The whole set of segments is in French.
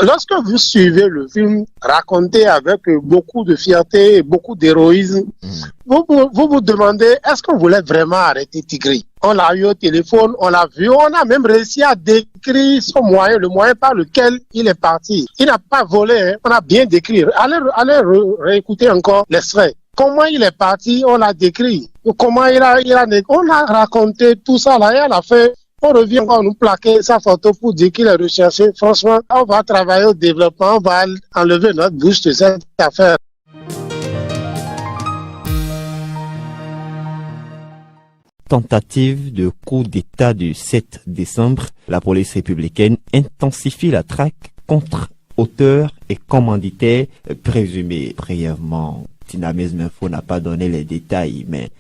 lorsque vous suivez le film raconté avec beaucoup de fierté et beaucoup d'héroïsme, vous demandez, est-ce qu'on voulait vraiment arrêter Tigri? On l'a eu au téléphone, on l'a vu, on a même réussi à décrire son moyen, le moyen par lequel il est parti. Il n'a pas volé, hein, on a bien décrit. Allez réécouter encore l'extrait. Comment il est parti, on l'a décrit. Comment on a raconté tout ça là, et à la fin, on revient encore nous plaquer sa photo pour dire qu'il est recherché. Franchement, on va travailler au développement, on va enlever notre bouche de cette affaire. Tentative de coup d'État du 7 décembre, la police républicaine intensifie la traque contre auteurs et commanditaires présumés. Brièvement, Dynamisme Info n'a pas donné les détails, mais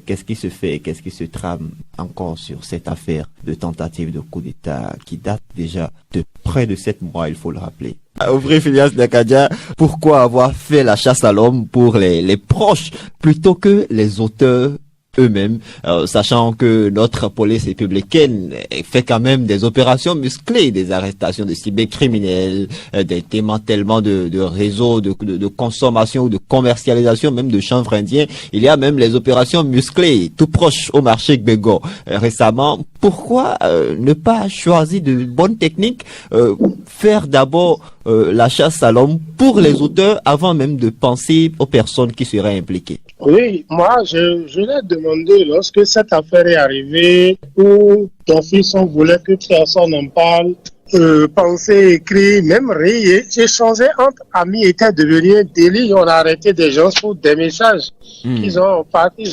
qu'est-ce qui se fait, qu'est-ce qui se trame encore sur cette affaire de tentative de coup d'État qui date déjà de près de 7 mois, il faut le rappeler. Ouvrir Phileas Nakadia, pourquoi avoir fait la chasse à l'homme pour les proches plutôt que les auteurs eux-mêmes, sachant que notre police républicaine fait quand même des opérations musclées, des arrestations de cybercriminels, des démantèlements de réseaux de consommation ou de commercialisation même de chanvre indien. Il y a même les opérations musclées tout proche au marché Gbego récemment. Pourquoi ne pas choisir de bonnes techniques, faire d'abord la chasse à l'homme pour les auteurs avant même de penser aux personnes qui seraient impliquées? Oui, moi, je l'ai demandé lorsque cette affaire est arrivée, où ton fils, on voulait que personne n'en parle, penser, écrire, même rire, échanger entre amis était devenu un délit. On a arrêté des gens pour des messages. Ils ont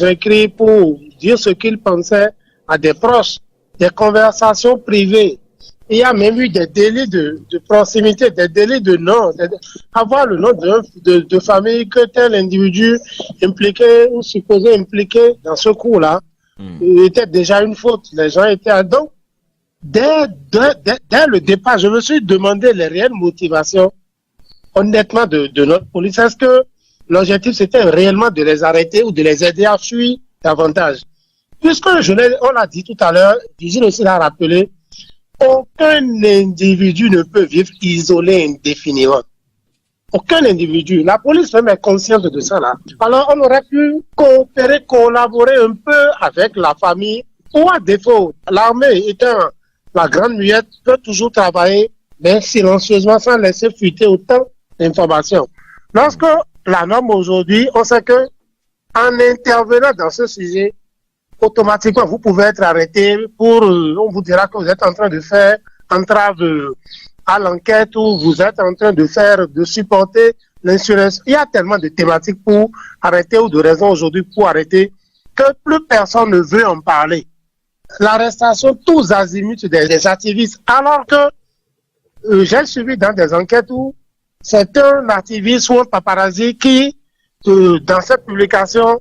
écrit pour dire ce qu'ils pensaient à des proches, des conversations privées. Il y a même eu des délits de proximité, des délits de nom. Avoir le nom de famille que tel individu impliqué ou supposé impliqué dans ce coup-là était déjà une faute. Les gens étaient... Donc, dès le départ, je me suis demandé les réelles motivations, honnêtement, de notre police. Est-ce que l'objectif, c'était réellement de les arrêter ou de les aider à fuir davantage? Puisque on l'a dit tout à l'heure, Vigile aussi l'a rappelé, aucun individu ne peut vivre isolé indéfiniment. Aucun individu. La police même est consciente de ça là. Alors on aurait pu coopérer, collaborer un peu avec la famille, ou à défaut, l'armée étant la grande muette peut toujours travailler, mais silencieusement sans laisser fuiter autant d'informations. Lorsque la norme aujourd'hui, on sait que en intervenant dans ce sujet, automatiquement, vous pouvez être arrêté on vous dira que vous êtes en train de faire entrave à l'enquête ou vous êtes en train de supporter l'insurrection. Il y a tellement de thématiques pour arrêter ou de raisons aujourd'hui pour arrêter que plus personne ne veut en parler. L'arrestation tous azimuts des activistes, alors que j'ai suivi dans des enquêtes où c'est un activiste ou un paparazzi qui, dans cette publication,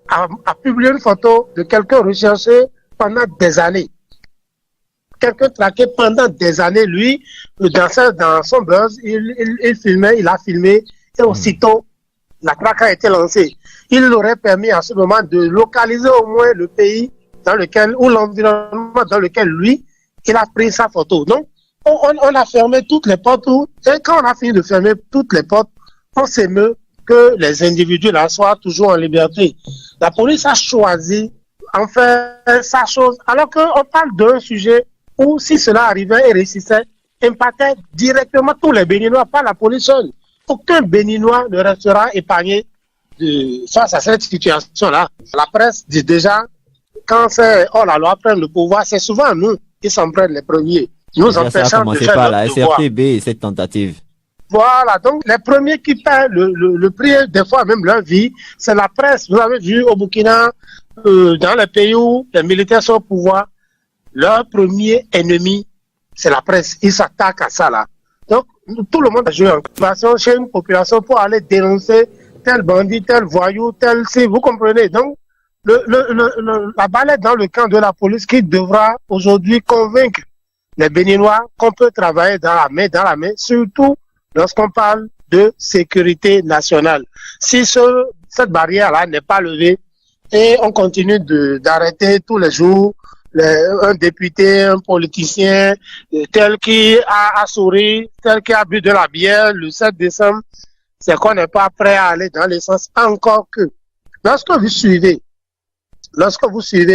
a publié une photo de quelqu'un recherché pendant des années. Quelqu'un traqué pendant des années, lui, dans son buzz, il a filmé, et aussitôt, la traque a été lancée. Il aurait permis à ce moment de localiser au moins le pays dans lequel, ou l'environnement dans lequel lui, il a pris sa photo. Donc, on a fermé toutes les portes, et quand on a fini de fermer toutes les portes, on s'émeut que les individus là soient toujours en liberté. La police a choisi en faire sa chose, alors qu'on parle d'un sujet où si cela arrivait et réussissait, impactait directement tous les Béninois, pas la police seule. Aucun Béninois ne restera épargné face à cette situation-là. La presse dit déjà, quand c'est la loi prenne le pouvoir, c'est souvent nous qui s'en prennent les premiers. Nous empêchons de faire par notre la SRTB et cette tentative. Voilà, donc les premiers qui paient le prix, des fois même leur vie, c'est la presse. Vous avez vu au Burkina, dans les pays où les militaires sont au pouvoir, leur premier ennemi, c'est la presse. Ils s'attaquent à ça là. Donc, tout le monde a joué en occupation chez une population pour aller dénoncer tel bandit, tel voyou, tel... Si vous comprenez. Donc, la balle est dans le camp de la police qui devra aujourd'hui convaincre les Béninois qu'on peut travailler dans la main, surtout lorsqu'on parle de sécurité nationale. Si cette barrière-là n'est pas levée et on continue d'arrêter tous les jours un député, un politicien, tel qui a souri, tel qui a bu de la bière le 7 décembre, c'est qu'on n'est pas prêt à aller dans les sens. Encore que, lorsque vous suivez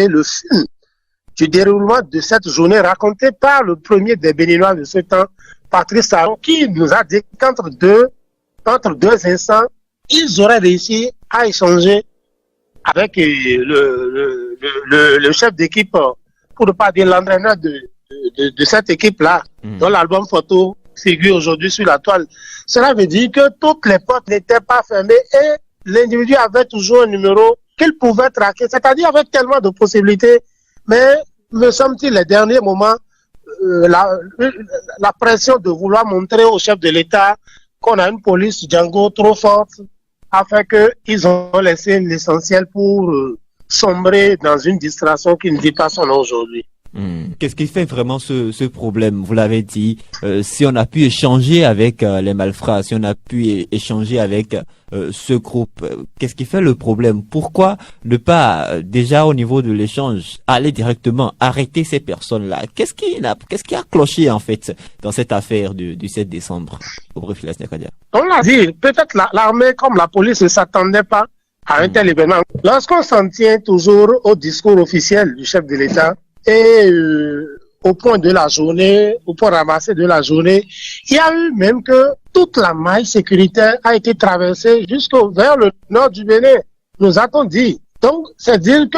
le film du déroulement de cette journée raconté par le premier des Béninois de ce temps, Patrice Talon, qui nous a dit qu'entre deux instants, ils auraient réussi à échanger avec le chef d'équipe, pour ne pas dire l'entraîneur de cette équipe-là, dont l'album photo figure aujourd'hui sur la toile. Cela veut dire que toutes les portes n'étaient pas fermées et l'individu avait toujours un numéro qu'il pouvait traquer, c'est-à-dire avec tellement de possibilités. Mais, me semble-t-il, les derniers moments, la pression de vouloir montrer au chef de l'État qu'on a une police Django trop forte, a fait qu'ils ont laissé l'essentiel pour sombrer dans une distraction qui ne dit pas son nom aujourd'hui. Qu'est-ce qui fait vraiment ce problème? Vous l'avez dit, si on a pu échanger avec les malfrats, si on a pu échanger avec ce groupe, qu'est-ce qui fait le problème? Pourquoi ne pas, déjà au niveau de l'échange, aller directement arrêter ces personnes-là? Qu'est-ce qui a cloché en fait dans cette affaire du 7 décembre au Bref-Filas Nakadia? On l'a dit, peut-être l'armée comme la police ne s'attendait pas à un tel événement. Lorsqu'on s'en tient toujours au discours officiel du chef de l'État, et au point de la journée, au point ramassé de la journée, il y a eu même que toute la maille sécuritaire a été traversée vers le nord du Bénin, nous a-t-on dit. Donc, c'est dire que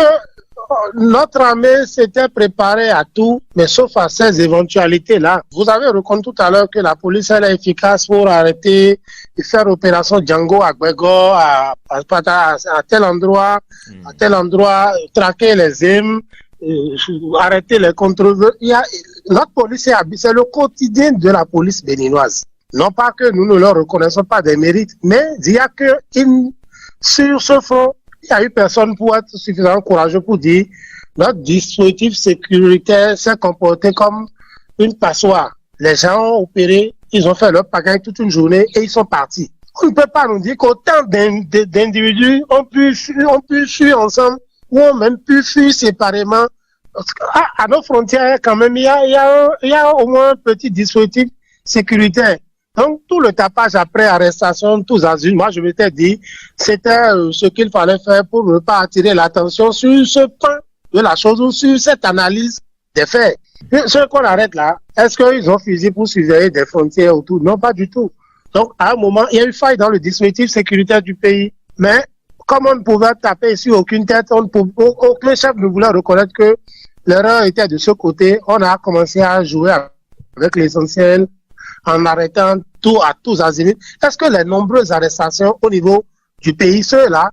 notre armée s'était préparée à tout, mais sauf à ces éventualités-là. Vous avez reconnu tout à l'heure que la police elle est efficace pour arrêter et faire opération Django à Gbego, à tel endroit, traquer les îles, arrêter les contrôles. Notre police, c'est le quotidien de la police béninoise. Non pas que nous ne leur reconnaissons pas des mérites, mais il y a que sur ce front, il y a eu personne pour être suffisamment courageux pour dire notre dispositif sécuritaire s'est comporté comme une passoire. Les gens ont opéré, ils ont fait leur pagaille toute une journée et ils sont partis. On ne peut pas nous dire qu'autant d'individus ont pu fuir ensemble ou ont même pu fuir séparément. À nos frontières, quand même, il y a au moins un petit dispositif sécuritaire. Donc, tout le tapage après arrestation, tous azimuts, moi, je m'étais dit, c'était ce qu'il fallait faire pour ne pas attirer l'attention sur ce point de la chose ou sur cette analyse des faits. Ce qu'on arrête là, est-ce qu'ils ont fusillé pour surveiller des frontières autour? Non, pas du tout. Donc, à un moment, il y a eu faille dans le dispositif sécuritaire du pays. Mais, comme on ne pouvait taper sur aucune tête, aucun chef ne voulait reconnaître que l'erreur était de ce côté. On a commencé à jouer avec l'essentiel en arrêtant tout à tous azimuts. Est-ce que les nombreuses arrestations au niveau du pays, ceux-là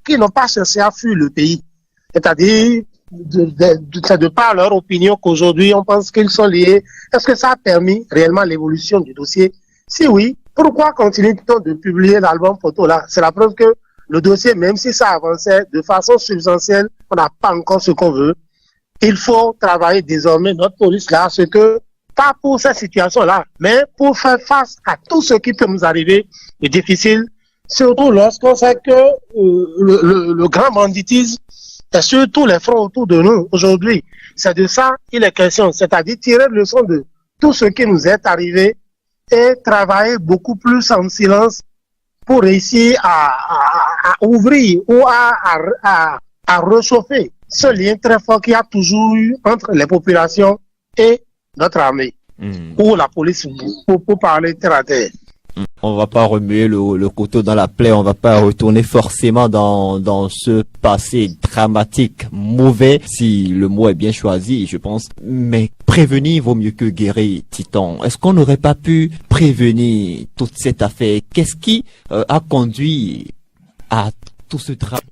qui n'ont pas cherché à fuir le pays, c'est-à-dire c'est de par leur opinion qu'aujourd'hui on pense qu'ils sont liés, est-ce que ça a permis réellement l'évolution du dossier? Si oui, pourquoi continue-t-on de publier l'album photo là? C'est la preuve que le dossier, même si ça avançait de façon substantielle, on n'a pas encore ce qu'on veut. Il faut travailler désormais notre police là, ce que pas pour cette situation-là, mais pour faire face à tout ce qui peut nous arriver de difficile, surtout lorsqu'on sait que le grand banditisme est sur tous les fronts autour de nous aujourd'hui. C'est de ça qu'il est question, c'est-à-dire tirer le leçon de tout ce qui nous est arrivé et travailler beaucoup plus en silence pour réussir à ouvrir ou à réchauffer ce lien très fort qu'il y a toujours eu entre les populations et notre armée, ou la police, pour parler terre à terre. On va pas remuer le couteau dans la plaie, on va pas retourner forcément dans ce passé dramatique, mauvais, si le mot est bien choisi, je pense. Mais prévenir vaut mieux que guérir, Titon. Est-ce qu'on n'aurait pas pu prévenir toute cette affaire? Qu'est-ce qui a conduit à tout ce travail?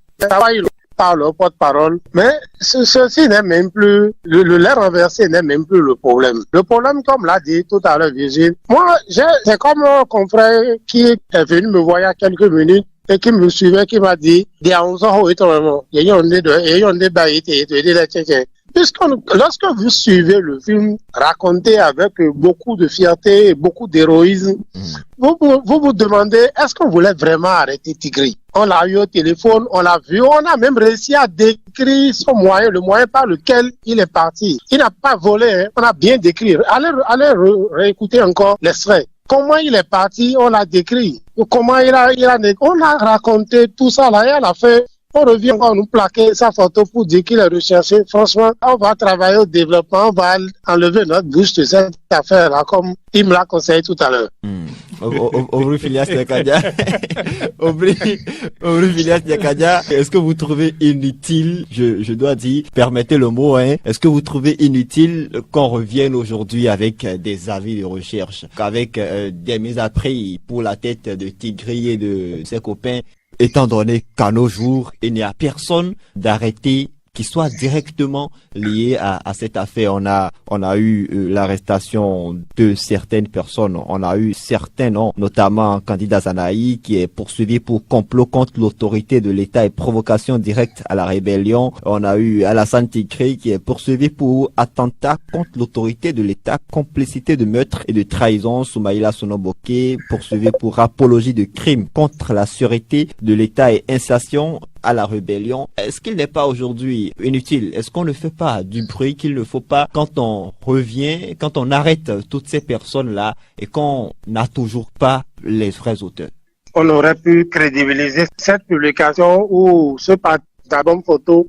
Par le porte-parole, mais ceci n'est même plus, le lait renversé n'est même plus le problème. Le problème, comme l'a dit tout à l'heure Virgile, moi, c'est comme un confrère qui est venu me voir il y a quelques minutes et qui me suivait, qui m'a dit, Lorsque vous suivez le film, raconté avec beaucoup de fierté et beaucoup d'héroïsme, vous demandez, est-ce qu'on voulait vraiment arrêter Tigri? On l'a eu au téléphone, on l'a vu, on a même réussi à décrire son moyen, le moyen par lequel il est parti. Il n'a pas volé, hein, on a bien décrit. Allez réécouter encore l'extrait. Comment il est parti, on l'a décrit. Comment on a raconté tout ça là, et à la fin, on revient encore nous plaquer sa photo pour dire qu'il est recherché. Franchement, on va travailler au développement, on va enlever notre bouche de cette affaire-là, comme il me l'a conseillé tout à l'heure. Obru Filias Diakadia. Obru Filias Diakadia, est-ce que vous trouvez inutile, je dois dire, permettez le mot, hein, est-ce que vous trouvez inutile qu'on revienne aujourd'hui avec des avis de recherche, qu'avec des mises à prix pour la tête de Tigri et de ses copains, étant donné qu'à nos jours, il n'y a personne d'arrêté qui soit directement lié à cette affaire. On a eu l'arrestation de certaines personnes. On a eu certains noms, notamment candidat Zanaï, qui est poursuivi pour complot contre l'autorité de l'État et provocation directe à la rébellion. On a eu Alassane Tigri, qui est poursuivi pour attentat contre l'autorité de l'État, complicité de meurtre et de trahison. Soumaïla Sonoboke, poursuivi pour apologie de crime contre la sûreté de l'État et incitation à la rébellion. Est-ce qu'il n'est pas aujourd'hui inutile? Est-ce qu'on ne fait pas du bruit qu'il ne faut pas quand on revient, quand on arrête toutes ces personnes-là et qu'on n'a toujours pas les vrais auteurs? On aurait pu crédibiliser cette publication ou ce d'album photo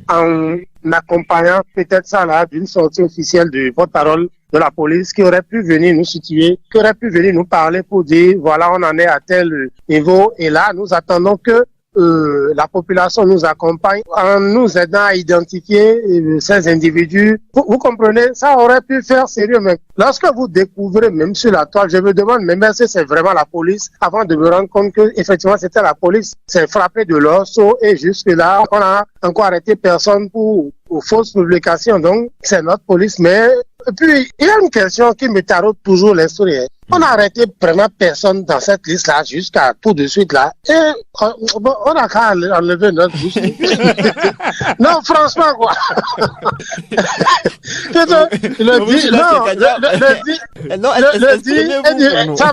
en accompagnant peut-être ça là d'une sortie officielle du porte-parole de la police qui aurait pu venir nous situer, qui aurait pu venir nous parler pour dire voilà, on en est à tel niveau et là nous attendons que la population nous accompagne en nous aidant à identifier ces individus. Vous comprenez, ça aurait pu faire sérieux, mais lorsque vous découvrez, même sur la toile, je me demande même si c'est vraiment la police, avant de me rendre compte que effectivement c'était la police, c'est frappé de l'os et jusque là, on a encore arrêté personne pour fausses publications, donc c'est notre police, mais et puis il y a une question qui me taraude toujours l'esprit. On a arrêté vraiment personne dans cette liste-là jusqu'à tout de suite là. Et on a qu'à enlever notre bouche. Non, franchement, quoi.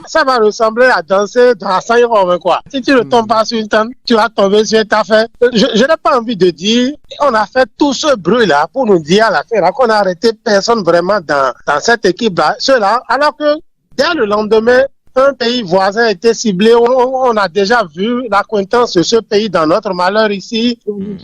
Ça va ressembler à danser dans la Saint-Rome, quoi. Si tu ne tombes pas sur une tente, tu vas tomber sur une affaire. Je n'ai pas envie de dire, on a fait tout ce bruit-là pour nous dire à la fin qu'on a arrêté personne vraiment dans cette équipe-là. Ceux-là, alors que dès le lendemain, un pays voisin était ciblé. On a déjà vu l'accointance de ce pays dans notre malheur ici.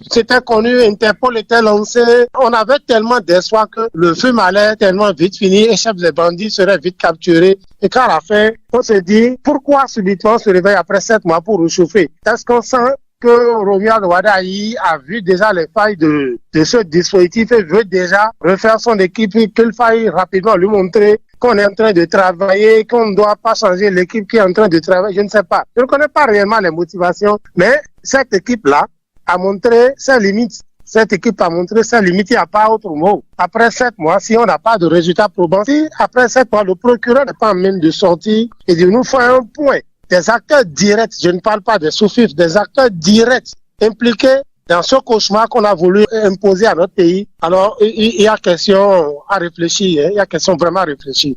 C'était connu, Interpol était lancé. On avait tellement d'espoir que le film allait tellement vite finir et chef des bandits serait vite capturé. Et qu'à la fin, on se dit, pourquoi subitement on se réveille après 7 mois pour réchauffer? Est-ce qu'on sent que Romuald Wadaï a vu déjà les failles de ce dispositif et veut déjà refaire son équipe, qu'il faille rapidement lui montrer qu'on est en train de travailler, qu'on ne doit pas changer l'équipe qui est en train de travailler, je ne sais pas. Je ne connais pas réellement les motivations, mais cette équipe-là a montré ses limites. Cette équipe a montré ses limites, il n'y a pas autre mot. Après 7 mois, si on n'a pas de résultat probant, si après 7 mois, le procureur n'est pas en même de sortir et de nous faire un point. Des acteurs directs, je ne parle pas des sous-fifs, des acteurs directs impliqués dans ce cauchemar qu'on a voulu imposer à notre pays. Alors, il y a question à réfléchir, il y a question vraiment à réfléchir.